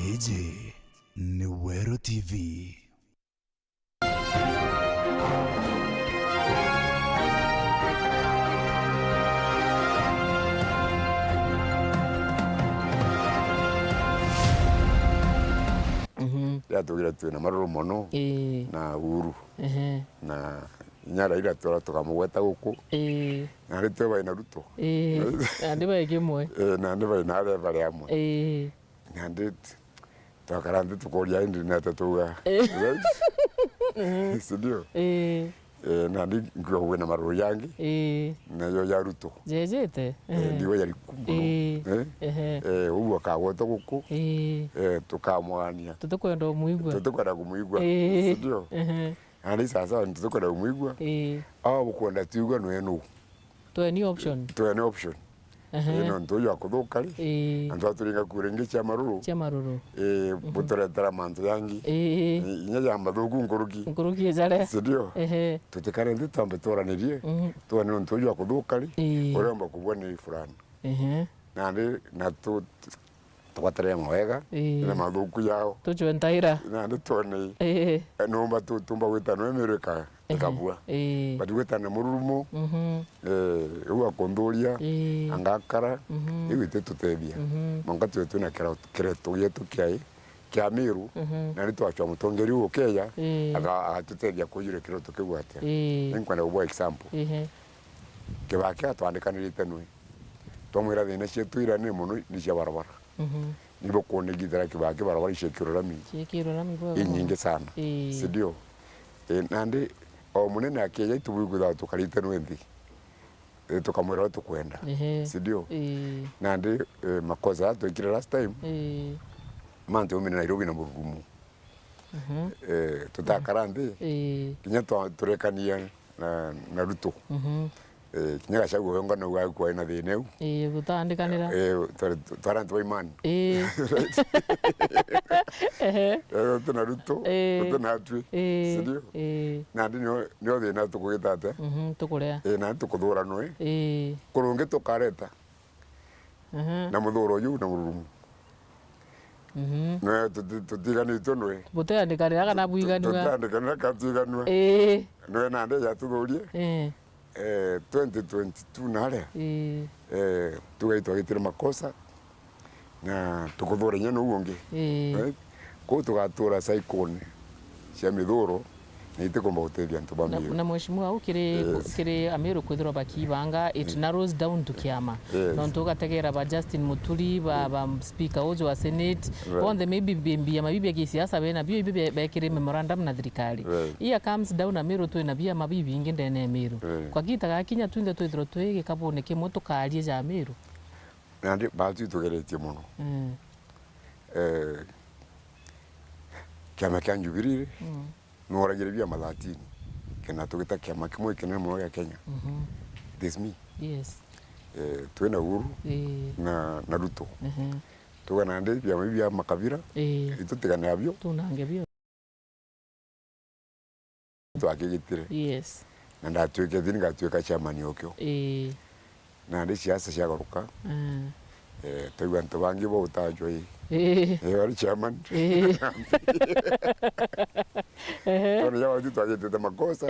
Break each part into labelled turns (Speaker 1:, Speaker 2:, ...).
Speaker 1: Hiji ni Wero TV.
Speaker 2: Ya tugira tu na maruru mono na uru na nyara ira tora tukamugweta guku na rito bai na ruto
Speaker 3: andi bai kimwe
Speaker 2: na andi bai na ale bari amwe na ndit tukarandi tukoria indi na tatuga studio na ndi ngwe na maruru yangi na yo ya ruto
Speaker 3: jejete
Speaker 2: ndiwe yari kumbuno uwa kagweta guku tukamwania
Speaker 3: tutukwenda umuigwa
Speaker 2: tutukwenda kumuigwa studio ani sasa tutukwenda kumuigwa bukwenda tuigwa no
Speaker 3: to any option
Speaker 2: ino ntoyo akudukari antu turinga kurenga cha maruru butoretera mantu yangi inya ya mathugu nguruki
Speaker 3: ejare
Speaker 2: studio tutikare ndi tambe toranirie tuone ntoyo akudukari uremba kubona fulani nandi na tu twatere mwega na mathugu yao
Speaker 3: tuchwe ntaira
Speaker 2: nandi tone nomba tumba witano emereka kabua bati witana mururumo uwa kondoria angakara iwite tutebia mangatu yetu na kereto yetu kia miru na ni twachwa mutongeri ukeya agatutebia kujure kereto kigwate nkwenda ubwa example kibake atwandikanirite nwe tomwira thina cietu ira ni muno ni cia barabara nibo kunigithira kibake barabara icekirora inyingi sana sidio nandi o munene akeja itubugutha tukarite nwendi tukamwira tukwenda sidio nandi makosa twikire last time mante umene Nairobi na murumu tutakarandi kinya turekania na ruto kinya gacagu honga no gwa kwa ina thineu
Speaker 3: gutandikanira
Speaker 2: twarantu imani tuna ruto tuna atwi sidio nandi no thina tukugitate
Speaker 3: tukurea
Speaker 2: na tukuthura nwe kurungi tukareta na muthuro yu na murumu no tutiganitwo nwe
Speaker 3: buteandikanira kana buiganwa
Speaker 2: tutandikanira katiganwa no nandi ya tuthurie 2022 nare tugaitwa gitire makosa na tukuthura nya no wonge ko tugatura cyclone cia mithuro ni itikomba gutethia antu ba miru
Speaker 3: na mheshimiwa au kiri Amiru kwithirwa bakibanga it narrows down to kiama no tugategera ba Justin Muturi ba speaker ojo wa senate on the maybe bia mabibi ya kisiasa bena bio bibi bekire memorandum na thirikari iya comes down Amiru tu na bia mabibi ingi ndene Amiru kwa kita gakinya twinde twithirwa twige kabone kimwe tukarie ja Amiru
Speaker 2: nandi batu tugeretie muno kiama kia Jubilee noragire bia malatini kana tugita kiama kimwe kinene muno gia Kenya this me
Speaker 3: yes
Speaker 2: twena Uhuru na Ruto tugana ndi bia makabira itutigane abio
Speaker 3: tunange bio
Speaker 2: twakigitire
Speaker 3: yes
Speaker 2: na ndatwike thini gatwika chamani okyo na ndi siasa cia garuka tugwa ntu bangi bo utajwa wari chairman tono ya watu twagete makosa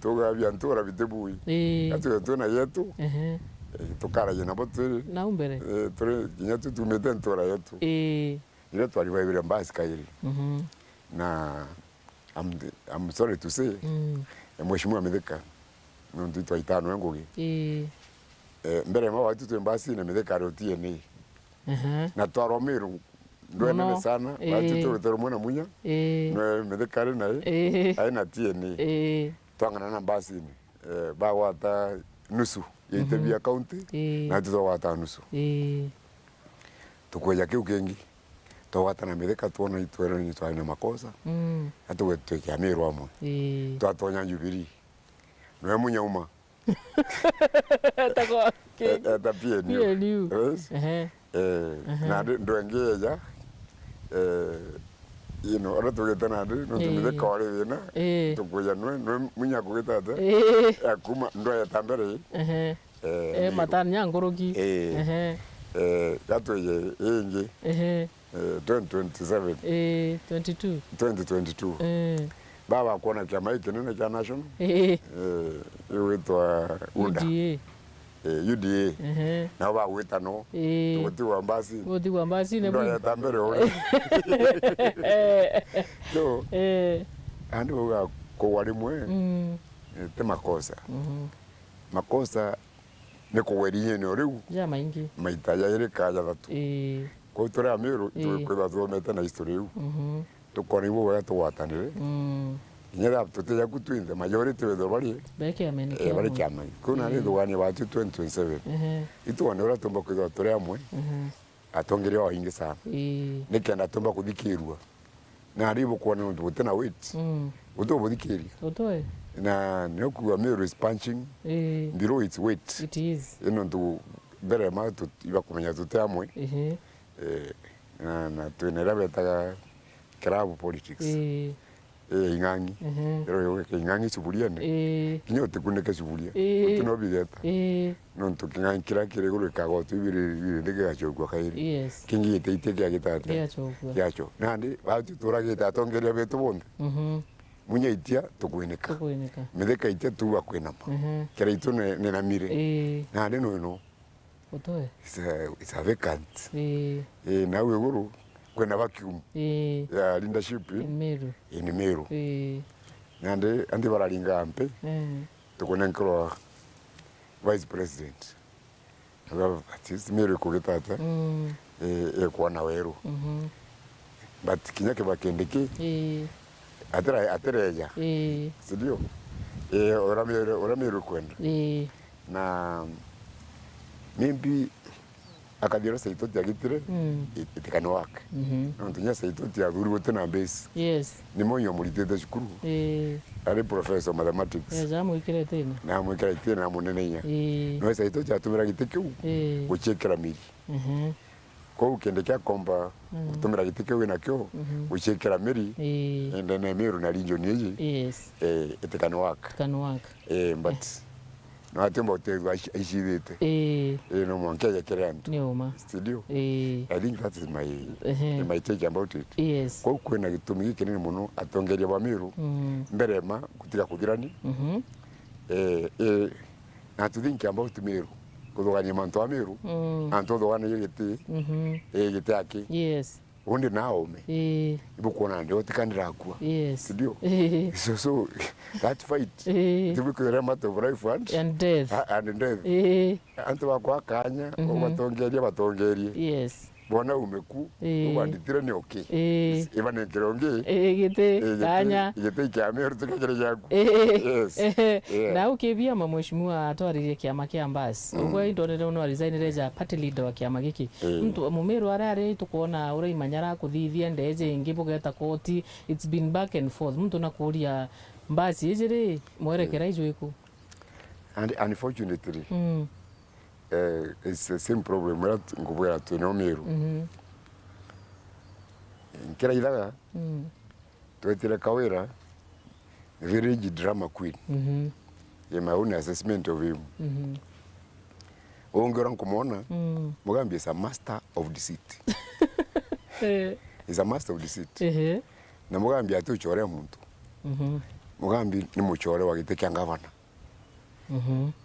Speaker 2: tugabia ntura bitebui atu tuna yetu tukara jina botu
Speaker 3: na umbere
Speaker 2: tore kinya tutumete ntura yetu ile twali waibira mbasi kairi na I'm sorry to say mheshimiwa Mithika ndo twaitano ngugi mbere ma watu twembasi na Mithika rotie ni na twaromiru ndwene sana watu toro mwana munya no Mithika ri nae aina tie ni twangana na basi ni bagwata nusu yitebia county na twagwata nusu tukweja kiu kingi twagwata na Mithika tuona itwero ni twana makosa atugwetwe Amiru amwe twatonya Jubilee no munya uma
Speaker 3: tako
Speaker 2: eta PNU na ndwengeja ora tugeta na ndi no Mithika wari wina tukuya no munya kugitata akuma ndo ya tambere
Speaker 3: matanya ngoroki
Speaker 2: gatweye ingi 2027 2022 baba kuona kiama hiki kinene cha national iwitwa UDA UDA na ba witano gutiwa mbasi
Speaker 3: ne
Speaker 2: ndo ya tambere ore so andi uga ko warimwe te makosa ne ko weriye ne ore
Speaker 3: ya maingi
Speaker 2: maita ya ire kaja batu ko tore amiru ko ba meta na history to koni wo ya to watanire nyera tote ya kutwinde majority we dorwali
Speaker 3: beke amenike
Speaker 2: bari kyama kuna ni dwani wa 2027 itu wane ora tomba ko tore amwe atongere wa ingi sana nikenda tomba kuthikirwa na aribo kuona ndu tena wait uto buthikiri
Speaker 3: utoe
Speaker 2: na nyoku amiru is punching below its weight
Speaker 3: it is
Speaker 2: ndu bere ma tu iba kumenya tote amwe na tuenera betaga club politics ingangi ero ingangi subulia ne kinyo tekuneke subulia tuno bigeta non to kingangi kira kire guru kago tu bire ndege gachogwa kairi kingi ite gagitata yacho nandi batu turagita tongeria betu bonde munya itia tukuineka medeka itia tu akwena kira itu ne na mire nandi no
Speaker 3: otoe
Speaker 2: it's a vacant na we guru kwena vacuum ya leadership in Meru nande andi baralinga mpe tukone nkro vice president artist Meru ko gitata kwa na weru but kinyake bakendeke atreja sidio ora Meru kwenda na maybe akadira saitoti agitire itikane wake ntunya saitoti aguri wote na base ni monyo mulitete shukuru ari professor mathematics na mwikirete na munene nya no saitoti atumira giteke guchekera miri ko ukende kya komba utumira giteke we nakyo guchekera miri ende na Meru na region yeji itikane wake but no atemba utegwa ishidite no mwankeja kerantu
Speaker 3: nioma
Speaker 2: studio I think that is my take about it ko kwena gitumi kinene muno atongeria ba Meru mberema kutiga kugirani na to think about Meru kudoganya manto wa Meru anto dogana yegete yegete aki undi naome ibo kuona ndio tikandira akwa studio so that fight tibu kure matter of life
Speaker 3: and death
Speaker 2: anto bakwa kanya batongerie bona umeku ubanditire ni okay ibane kironge
Speaker 3: kanya
Speaker 2: gite kya Meru tukagere yaku
Speaker 3: na ukebia mheshimiwa atwaririe kiama kia mbasi ubwo indonere no resign reja party leader wa kiama giki mtu Mumeru arari tukuona ura imanyara kuthithia ndeje ngibugeta koti it's been back and forth mtu nakuria mbasi ejere mwerekera ijuiku
Speaker 2: and unfortunately it's the same problem that ngubwera tu no Meru kira ilaga twetire Kawira village drama queen my own assessment of him ongera kumona mugambi is a master of deceit is a master of deceit na mugambi atuchore muntu mugambi ni muchore wa gite kya gavana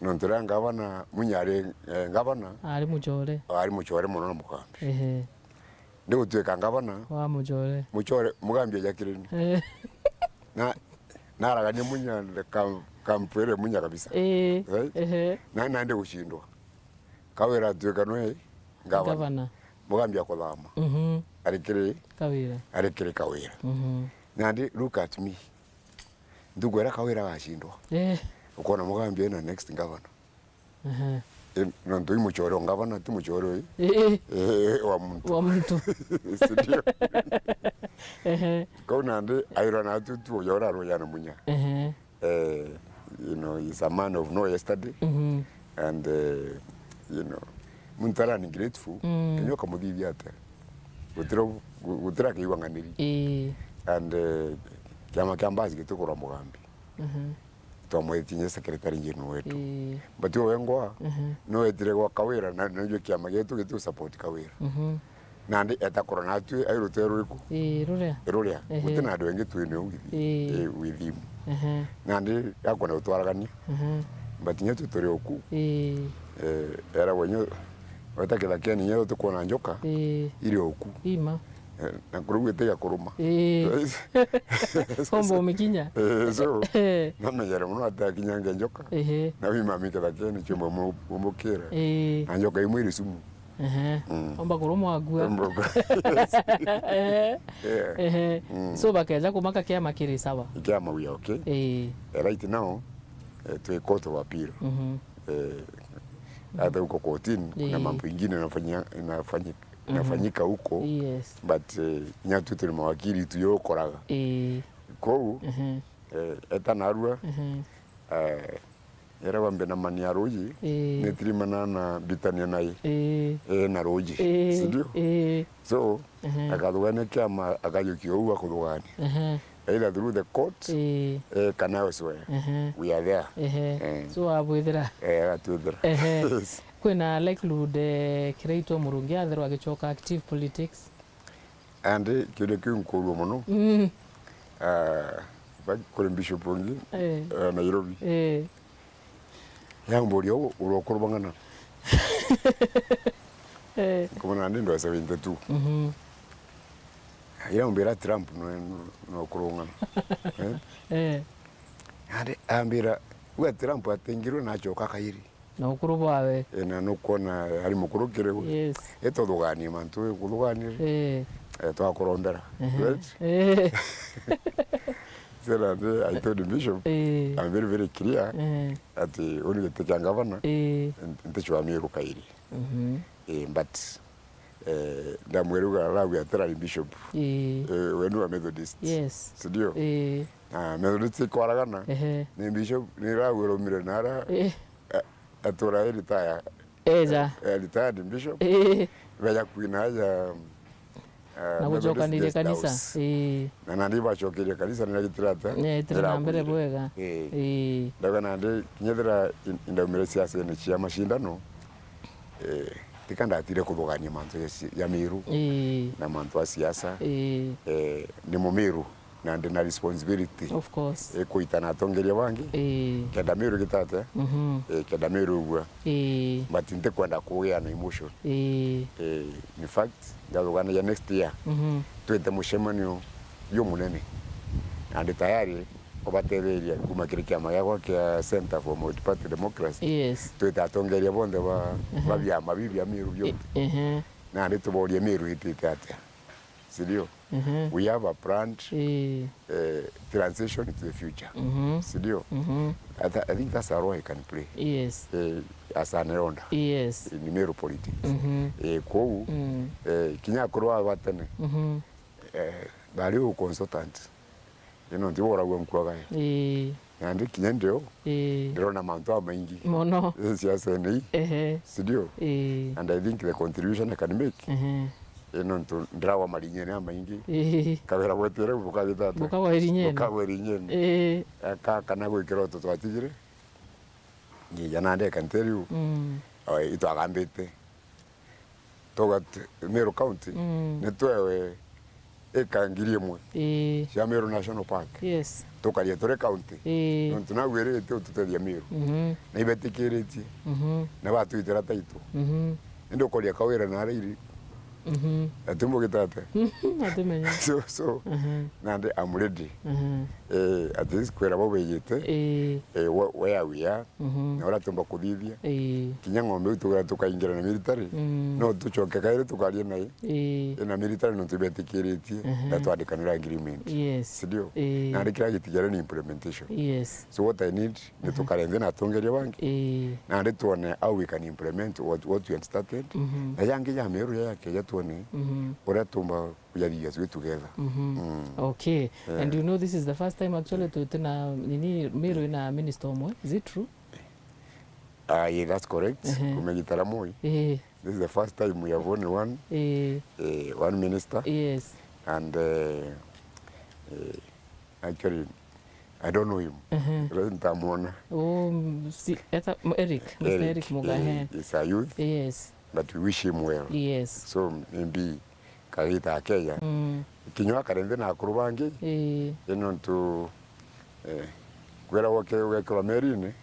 Speaker 2: nontora gavana munyare gavana
Speaker 3: ari muchore muno mugambi ndio tuweka gavana wa muchore
Speaker 2: mugambi yakireni na naraganye munya kampere munya kabisa na nande kushindwa Kawira tuweka noe gavana mugambi akodama arekere Kawira nandi look at me ndugwera Kawira washindwa ukona mugambi na next governor no ndo imuchoro gavana tumuchoro wa muntu studio kona ndi airona tu yora roya na munya you know he's a man of no yesterday and you know muntara ni grateful kinyo kamudhivi ate utira kiwanganiri and kiama kiambazi kitukura mugambi twamwetinye secretary general wetu but wengwa no etire kwa Kawira na ndio kiama yetu gitu support Kawira nandi etakora natwe airutero iku ruria utina andu engi twine with him nandi yakona utwaragania but nye tutore oku era wenye watakila keni nye tukona njoka ile oku
Speaker 3: ima
Speaker 2: na kurugwete ya kuruma
Speaker 3: kombo mikinya
Speaker 2: so namejera muno atakinyanga njoka na wima mikela keni chumba mumukira na njoka imwiri sumu
Speaker 3: omba kurumwa agua so bakeja kumaka kiama kiri sawa
Speaker 2: kiama we okay right now to court of appeal hata uko kotini kuna mambo ingine inafanyika huko but nyatu tuli mawakili tuyokoraga kou etanarua era wambe na mania roji netirimana na bitania nai na roji sindio so akadugane kama akayukio uwa kudugani either through the court kana elsewhere we are there
Speaker 3: so abwithira
Speaker 2: atwithira
Speaker 3: kwina likelihood kireitwo murungi atherwa agicoka active politics
Speaker 2: and kile kinkuruo muno kuri bishop ongi Nairobi yamborio urokorobangana kumana ndo 72 yambira Trump no kurungana ande ambira wa Trump atengirwe nacoka kairi
Speaker 3: na ukuru bwawe
Speaker 2: na nukona ari mukuru kirewe
Speaker 3: yes
Speaker 2: etodugani mantu kudugani twakurondera Serande, I told the bishop, I'm very, very clear that only the Tekangavana and the Chuamiru Kairi. But the Mueruga, we are telling Bishop when you are Methodist.
Speaker 3: Yes.
Speaker 2: Studio. Methodist Koragana, the Bishop, Nira, will Miranara, at Tora retire. Retired in Bishop. Where Queen has
Speaker 3: na kuchoka ndile kanisa
Speaker 2: na nandi bachokere kanisa ninagitrata
Speaker 3: tira mbere bwega
Speaker 2: daga nandi nyedra indamire siasa ni chia mashindano tikanda atire kudugania manzo ya miru na manzo ya siasa ni mumiru na ndi na responsibility
Speaker 3: of course
Speaker 2: kuitana tongeria wangi kenda miru gitata kenda miru ugwa but inte kwenda kuya na emotion in fact ngazogana ya next year twete mushemanio yo munene and tayari obatereria kumakiri kiama yako kia Center for Multi-Party Democracy twete atongeria bonde ba byama bibya miru byo na ndi tubolie miru ititata sidio we have a planned transition to the future sidio I think that's a role I can play as an elder in Meru politics kou kinyakorwa batene bali u consultant ndibora gwe nkwaga and kinyendeo ndona mantu amaingi
Speaker 3: mono
Speaker 2: siasa nei sidio and I think the contribution I can make ndrawa marinyene amaingi kawera gwetere bukagitata bukawerinyene kana gwikira toto atigire ngiya nande can tell you ito agambete togat Meru County netwewe ekangirie mwe cia Meru National Park tukaria tore county tunagwire tuteria Meru na ibetikiritie na batuitira taito ndo kolia kawera na riri atumbo gitata
Speaker 3: atumenya
Speaker 2: so nande I'm ready at this kwera bobeyete where we are na ora tumba kuthithia kinya ng'ombe tugira tukaingira na military no tuchoke kaire tukaria nai na military no tubetikiritie na twandikanira agreement sidio na ndikira gitigere ni implementation so what I need ni tukarenze na tongeria wangi na ndi tuone how we can implement what we had started na yangi ya Meru yake ya tuone ora tumba kujalia sweet together
Speaker 3: okay and you know this is the first time actually to tena nini Meru ina minister mo is it true
Speaker 2: yeah that's correct kumegitara moi this is the first time we have only one minister and actually I don't know him ntamwona
Speaker 3: Eric Mr. Eric Mugahe
Speaker 2: is a youth but we wish him well so maybe kagita Kenya kinywa karende na kurubangi ino tu kwera wake kwa merine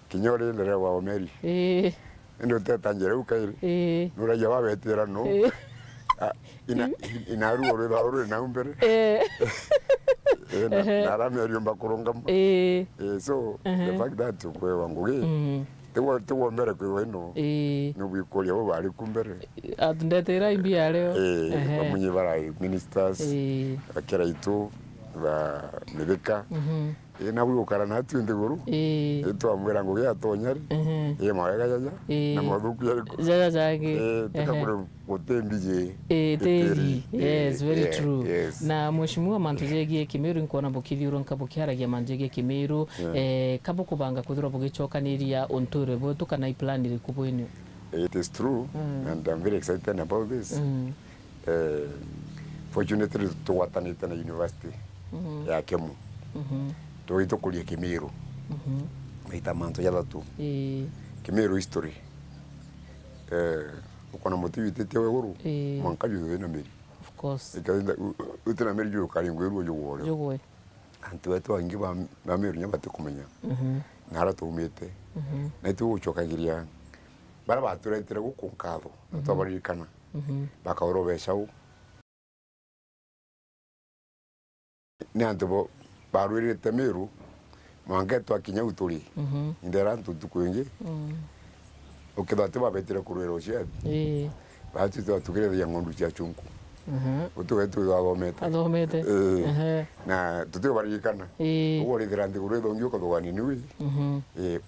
Speaker 2: kinyore ndere wa meri ndo tetangere ukaire nura ya wabetera no ina ruo ro na umbere na rameri mbakurunga so the fact that kwa wangu tewo mbere kwa ino no bikolia bo bari kumbere
Speaker 3: atundetera imbia leo
Speaker 2: bamunye bara ministers akera itu ba medika na bugukara na tu ndiguru eto amwera ngo ya tonyari mawega jaja na maduku yari
Speaker 3: jaja jage
Speaker 2: tekakure gutembije
Speaker 3: tezi yes very true na mheshimiwa mantujegie Kimiru nkona bukiri uronka bukiaragia manjege Kimiru kabukubanga kuthura bugichokaniria ontore bo tukana iplan iri kubwenu.
Speaker 2: It is true and I'm very excited about this. Fortunately to watanita na university ya Kemu to ito kulia Kimiru ita manto ya tu Kimiru history ukona motivate tewe wuru manka ju na meri
Speaker 3: of course
Speaker 2: ikaenda utena meri ju kali ngweru jo wore antu wetu angi ba meri nyabate kumenya nara to umete na tu uchokagiria bara baturetire gukunkado to barikana bakaoro beshau ni antu barwire Temeru mangeto akinya uturi indera ntutu kwingi ukidate babetire kurwero cia bati to tukire ya ngondu cia chunku utuwetu athomete na tutu barikana ugori grande kuredo ngyo kodwani niwi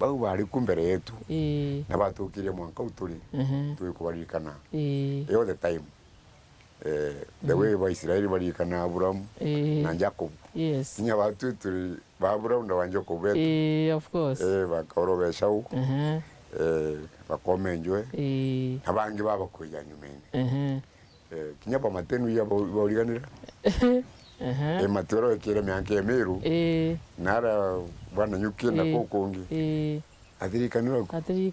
Speaker 2: bau bari kumbere yetu na batukire mwanka uturi tuikubarikana all the time the way by Israel barikana Abraham na Jacob nya batu turi ba Abraham na Jacob
Speaker 3: of course
Speaker 2: bakoro beshau bakomenjwe abangi baba kuja nyumeni kinya pa matenu ya boriganira matoro ekire myanke Meru nara bwana nyuki na kokongi athirikanira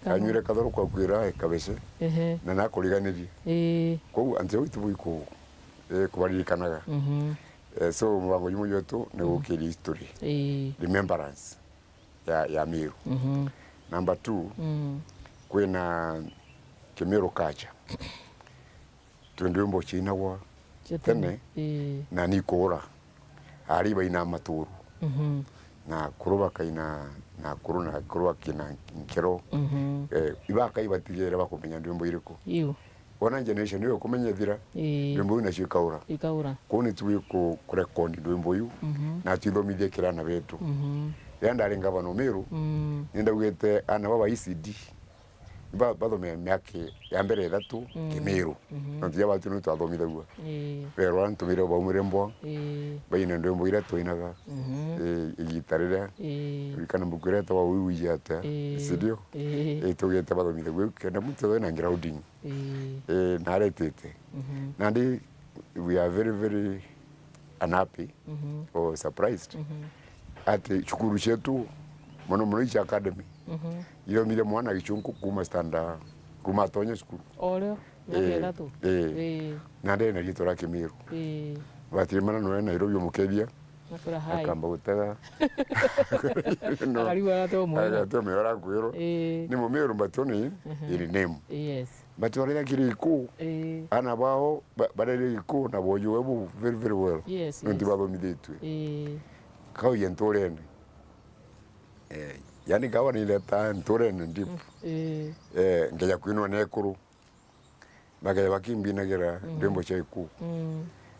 Speaker 2: anyure kadoro kwa kwira kabese na nakuriganirie ko ante witu buiko kubarikanaga so mwango yumo yoto ne gukiri history remembrance ya Meru. Number 2 kwena Kimiru kacha twendembo china wa tene na nikora ari baina maturu na kuruba kaina na kuruna kuruba kina nkero ibaka ibatigera bakumenya ndembo iriko iyo ona generation yo kumenya thira ndembo ina shikaura koni tuwe ku record ndembo yu na tithomithie kirana betu yanda arenga bano Meru nenda gwete ana baba ECD bathome myake ya mbere thatu Kimiru no tia batu no twathomithagua pero antumire ba umurembo baina ndembo ira toinaga igitarira bikana mbukire ta wa wiwijata sidio tugete bathomithagua kenda mutu na grounding naretete nandi we are very very unhappy or surprised at chukuru chetu mono cha academy iyo mire mwana gichunku kuma standa kuma tonye skuru
Speaker 3: oleo na tu
Speaker 2: nande na gitora Kimiru batimana no na Nairobi mukedia akamba gutega
Speaker 3: ariwa to mo
Speaker 2: to me ora kwiro ni mo Meru batoni iri name batore kiriku ana bao badele ku na boyo webu very very well ndi babo midetu kau yentorene yani kawa ni leta ntorene ndip ngeja kwino nekuru bagaya bakimbina gera ndembo chaiku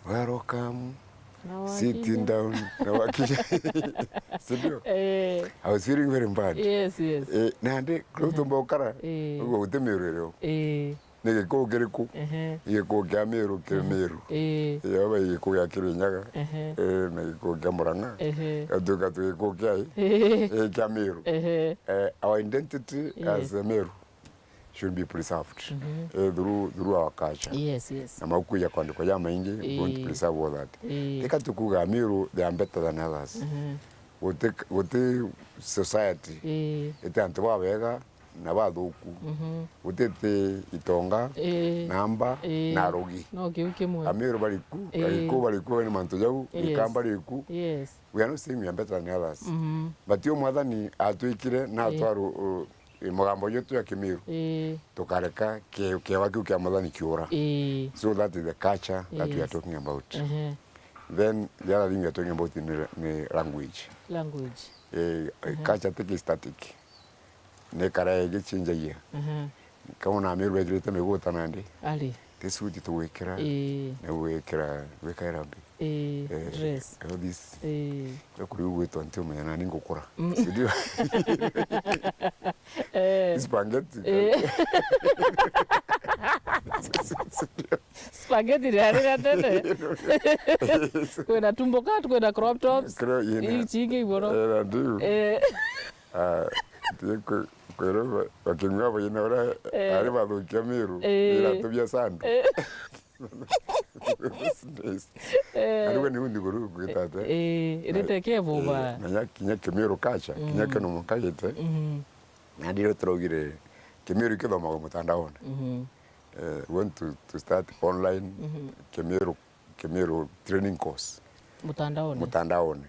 Speaker 2: welcome sitting down na wakisha sidio I was feeling very bad na ande kroto mbokara ugo utemerero nige ko geriku ye ko Kimiru Kimiru yaba ye ko ya Kirinyaga na ko Gamuranga aduka tu ko kai Kimiru our identity as a Meru should be preserved through our culture na makuya kwandiko ya maingi going to preserve all that eka tukuga Meru they are better than others wote society ete antu babega na bathuku utete itonga namba na rogi
Speaker 3: no kimwe
Speaker 2: Amiru baliku ni mantu jau ikamba liku we are not saying we are better than others but yo mwathani atwikire na atwaru mugambo yetu ya Kimiru tukareka kewa kiu kia mwathani kiura so that is the culture that we are talking about then the other thing we are talking about in language culture take static ne karae gichinjagia kama na Amiru wegirite miguta nandi
Speaker 3: ali
Speaker 2: tesuti tuwekera na wekaira mbi
Speaker 3: dress
Speaker 2: this kuri ugwito ntio mena ningukura sidio spaghetti
Speaker 3: spaghetti rari tete kwenda tumbo katu kwenda crop tops chingi iboro kwero wakingwa bina ora ari bathukia Miru ira tubia sandu ariwe ni undi guru kwitata irete boba
Speaker 2: na kinya Kimiru kacha kinya keno mukayete na ndiro trogire Kimiru kithoma mutandaoni want to start online Kimiru training course mutandaoni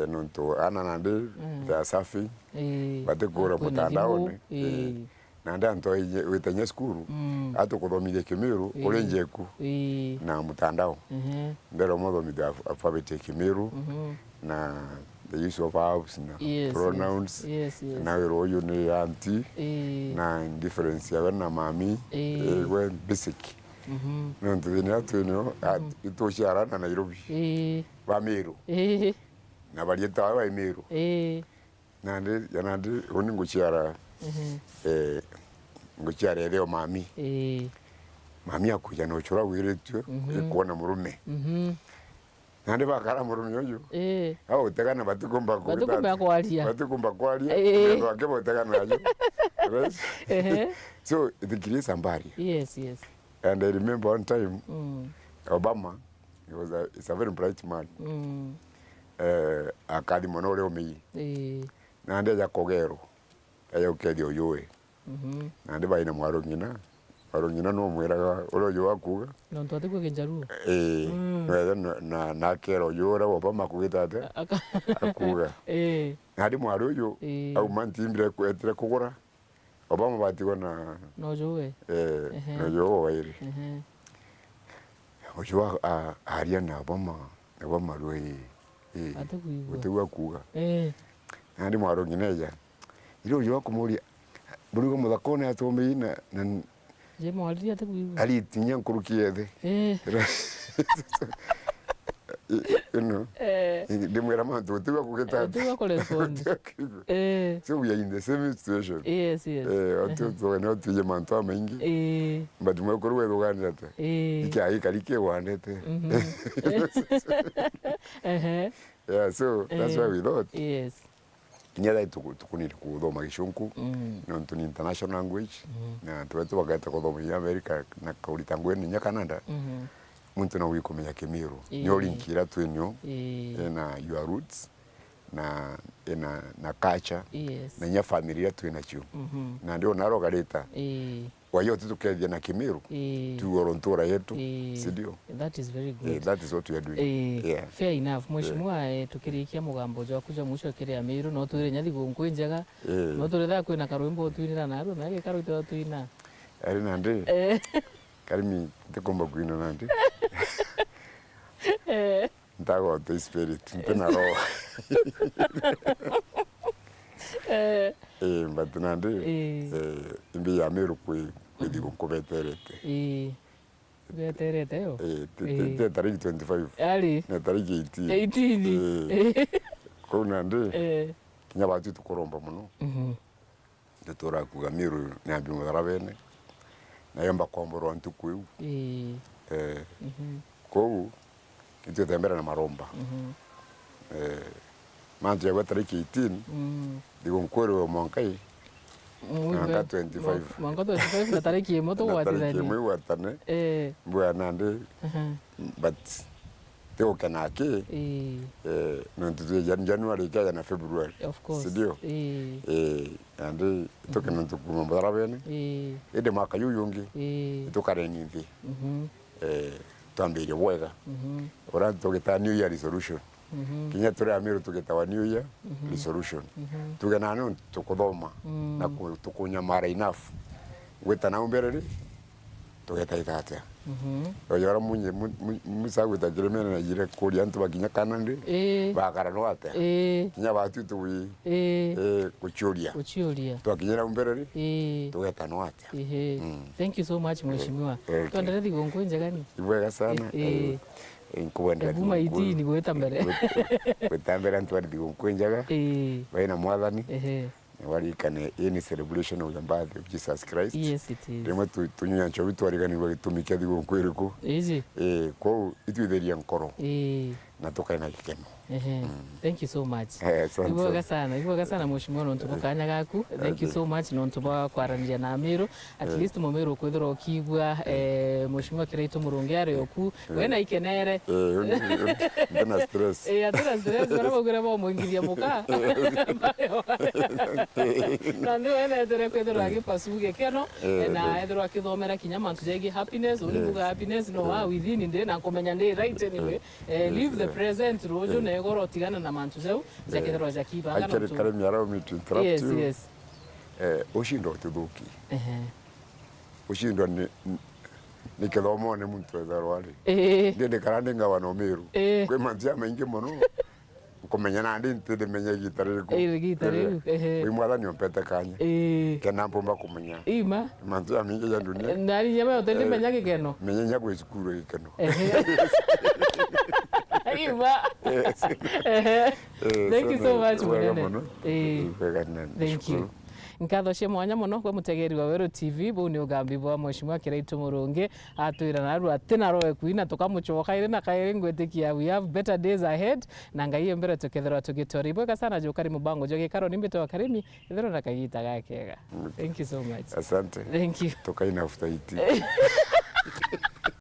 Speaker 2: nonto ana nande ya safi bate kura mutandaoni nande anto wetanye skuru atukuthomithia Kimiru urenjeku na mutandao ndero muthomithia alphabet ya Kimiru na the use of verbs na pronouns na royo ni anti na difference ya na mami we basic nonto ni atuno itoshara na Nairobi ba Miru na balieta wa Miru nande yanande oni nguchiara nguchiara leo mami mami akuja no chora wiretwe kuona murume nande bakara murume oyo au tegana batukumba kwalia ndo akebo tegana ajo so it creates somebody
Speaker 3: yes
Speaker 2: and I remember one time Obama it's a very bright man akadi mono leo mi nande ya kogero ayo kedi oyoe nande baina mwaro ngina no mwera oroyo wakuga
Speaker 3: no ntwate kwa kenjaru
Speaker 2: na kero yora Obama kugitate akuga nande mwaro yo au mantimbire kwetre kugura Obama batigo na
Speaker 3: no jowe
Speaker 2: no yo wairi ojo ariana Obama roi atakuwa kuga nandi mwaro ngineja iro yo kumuria burigo muthakone atombe na
Speaker 3: je mwari atakuwa
Speaker 2: ali tinya nkurukie the ndimwera mantu tiwa kugeta
Speaker 3: tiwa correspond
Speaker 2: so we are in the same situation
Speaker 3: yes
Speaker 2: atu no tuje mantu amengi but mwekuru we rugandete ikai kalike wandete yeah so that's why we thought
Speaker 3: yes
Speaker 2: nyala tukuniri kuthoma gicunku nontu ni international language na twetu bagata kuthoma ya America na kaurita ngweni nya Canada muntu na wikumenya Kimiru nyo linkira twenyo na your roots na culture na nya familia twina chu na ndio narogarita wayo tutukethia na Kimiru tuorontora yetu sidio
Speaker 3: that is very good
Speaker 2: that is what we are doing
Speaker 3: fair enough mweshimwa tukirikia mugambo jwa kuja musho kire Amiru no twire nyathi gunku njaga no turetha kwina karwimbo twinira naro na ge karwito twina
Speaker 2: ari nande karimi tekomba kwina nande ndago the spirit ntena roho but nande imbi ya Amiru kwidi kunkobeterete
Speaker 3: beterete yo
Speaker 2: tariki 25
Speaker 3: ali
Speaker 2: na tariki
Speaker 3: 18
Speaker 2: ko nande kinya batu tukoromba muno ndetora kuga Amiru nyambi mugarabene nayomba komboro ntuku ko kitu tembera na maromba mantu ya tariki 18 digo mkwero mwankai mwaka
Speaker 3: 25 na tariki moto watirani
Speaker 2: tariki mwe watane mbwa nande but teo kanake no tutu January kaya na February
Speaker 3: of course
Speaker 2: sidio ande toke no tukuma mbara bene ede maka yuyungi tokare nithi twambire wega ora togeta new year resolution kinya tore Amiru tugeta wa new year resolution tugena no tukuthoma na tukunya mara enough gweta na umbereri tugeta itatia oyora munye musa gweta jeremena na jire kuri antu bakinya kanande bakara no ate kinya batu tuwi kuchuria twakinyira umbereri tugeta no ate
Speaker 3: thank you so much mheshimiwa tuendelee Thigũkũ njega ni
Speaker 2: ibwega sana inkuwenda
Speaker 3: vuma itini gweta mbere
Speaker 2: gwetambera ntwari Thigũkũ njega baina mwathani warikane any celebration of the birth of Jesus Christ.
Speaker 3: Yes, it is.
Speaker 2: Remo tunyanya nchobi twariganirwa gitumikia Thigũkũ iriku ko itwitheria nkoro na tukaina gikeno.
Speaker 3: Thank you so much. Ibwega sana mheshimiwa no ntukanya gaku. Thank you so much no ntuba kwaranjia na Amiru. At least Amiru kwithira ukigwa mheshimiwa Kiraitu Murungi ari oku wena ikenere.
Speaker 2: Ndina stress.
Speaker 3: Atira stress bara ba muingiria muka. Na ndio wena ndere kwithira agipasuge keno na ethira akithomera kinyama tujegi happiness ulibuga happiness no wa within ndi na kumenya ndi right anyway. Live the present rojo na goro tigana na mantu zeu zakethero zakibanga
Speaker 2: no tu kare miarao mitu interrupt you.
Speaker 3: Yes
Speaker 2: Ushindo tuduki ushindo ni kithomo ne muntu etharwari ndi karande ngawa no Miru kwe mantia maingi muno kumenya na ndi ntide menya gitariku wi mwathani ompete kanya kena mpomba kumenya
Speaker 3: ima
Speaker 2: mantia maingi ya dunia
Speaker 3: nari nyama yote ndi menya gikeno
Speaker 2: menya nyagwe cukuru gikeno
Speaker 3: Thank you so much munene. Thank you. Nkatho cia mwanya muno kwa mutegeri wa Weru TV bu ni ugambi bwa mheshimiwa Kiraitu Murungi atwira na ru atina roe kuina tukamuchoka ire na kaire ngwetikia we have better days ahead na ngai mbere tukethera tugitori bweka sana jokari mubango joge karo nimbito wa karimi ithero na kagita gakega. Thank you so much.
Speaker 2: Asante.
Speaker 3: Thank you.
Speaker 2: Tukaina after it.